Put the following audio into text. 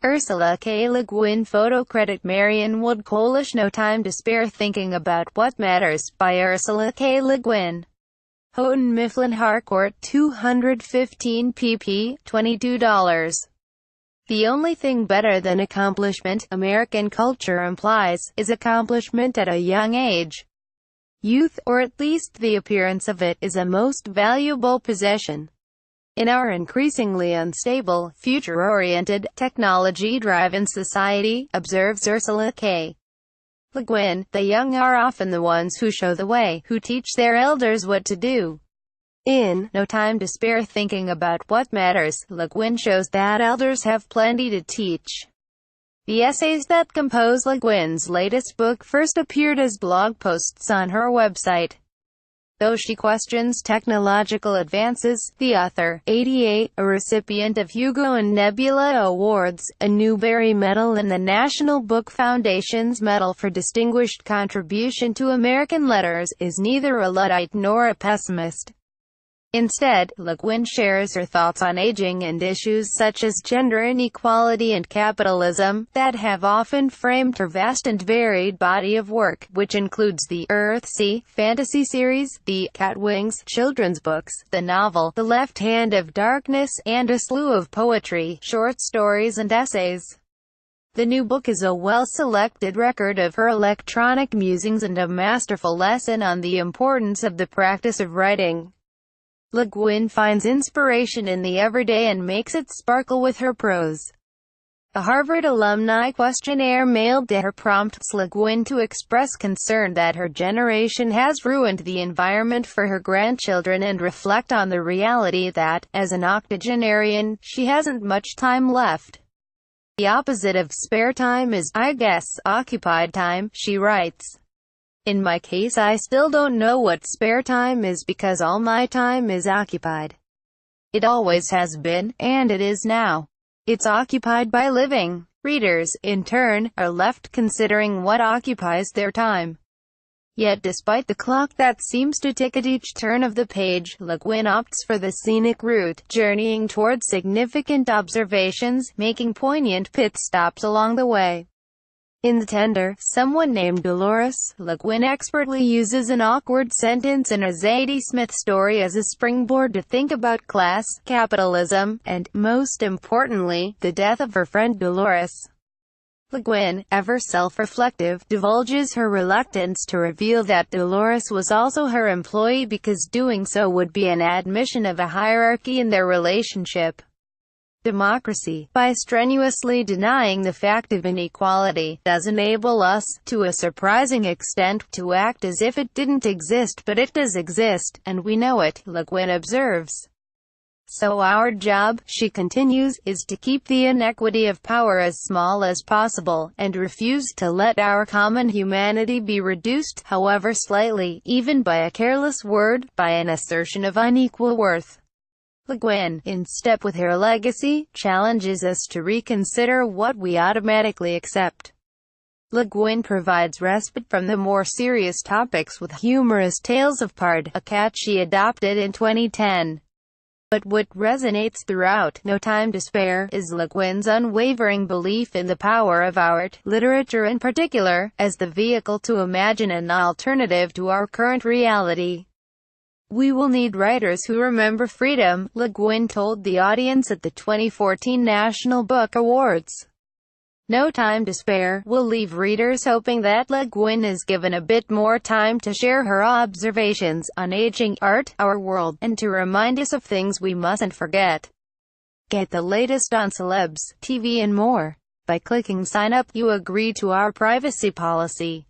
Ursula K. Le Guin photo credit Marion Wood Colish No Time to Spare Thinking About What Matters, by Ursula K. Le Guin. Houghton Mifflin Harcourt 215 pp. $22. The only thing better than accomplishment, American culture implies, is accomplishment at a young age. Youth, or at least the appearance of it, is a most valuable possession. In our increasingly unstable, future-oriented, technology-driven society, observes Ursula K. Le Guin, the young are often the ones who show the way, who teach their elders what to do. In No Time to Spare Thinking About What Matters, Le Guin shows that elders have plenty to teach. The essays that compose Le Guin's latest book first appeared as blog posts on her website. Though she questions technological advances, the author, 88, a recipient of Hugo and Nebula Awards, a Newbery Medal and the National Book Foundation's Medal for Distinguished Contribution to American Letters, is neither a Luddite nor a pessimist. Instead, Le Guin shares her thoughts on aging and issues such as gender inequality and capitalism, that have often framed her vast and varied body of work, which includes the Earthsea fantasy series, the Catwings children's books, the novel The Left Hand of Darkness, and a slew of poetry, short stories and essays. The new book is a well-selected record of her electronic musings and a masterful lesson on the importance of the practice of writing. Le Guin finds inspiration in the everyday and makes it sparkle with her prose. A Harvard alumni questionnaire mailed to her prompts Le Guin to express concern that her generation has ruined the environment for her grandchildren and reflect on the reality that, as an octogenarian, she hasn't much time left. The opposite of spare time is, I guess, occupied time, she writes. In my case, I still don't know what spare time is because all my time is occupied. It always has been, and it is now. It's occupied by living. Readers, in turn, are left considering what occupies their time. Yet despite the clock that seems to tick at each turn of the page, Le Guin opts for the scenic route, journeying towards significant observations, making poignant pit stops along the way. In The Tender, Someone Named Dolores, Le Guin expertly uses an awkward sentence in a Zadie Smith story as a springboard to think about class, capitalism, and, most importantly, the death of her friend Dolores. Le Guin, ever self-reflective, divulges her reluctance to reveal that Dolores was also her employee because doing so would be an admission of a hierarchy in their relationship. Democracy, by strenuously denying the fact of inequality, does enable us, to a surprising extent, to act as if it didn't exist, but it does exist, and we know it, Le Guin observes. So our job, she continues, is to keep the inequity of power as small as possible, and refuse to let our common humanity be reduced, however slightly, even by a careless word, by an assertion of unequal worth. Le Guin, in step with her legacy, challenges us to reconsider what we automatically accept. Le Guin provides respite from the more serious topics with humorous tales of Pard, a cat she adopted in 2010. But what resonates throughout No Time to Spare is Le Guin's unwavering belief in the power of art, literature in particular, as the vehicle to imagine an alternative to our current reality. We will need writers who remember freedom, Le Guin told the audience at the 2014 National Book Awards. No Time to Spare will leave readers hoping that Le Guin is given a bit more time to share her observations on aging, art, our world, and to remind us of things we mustn't forget. Get the latest on celebs, TV and more. By clicking sign up, you agree to our privacy policy.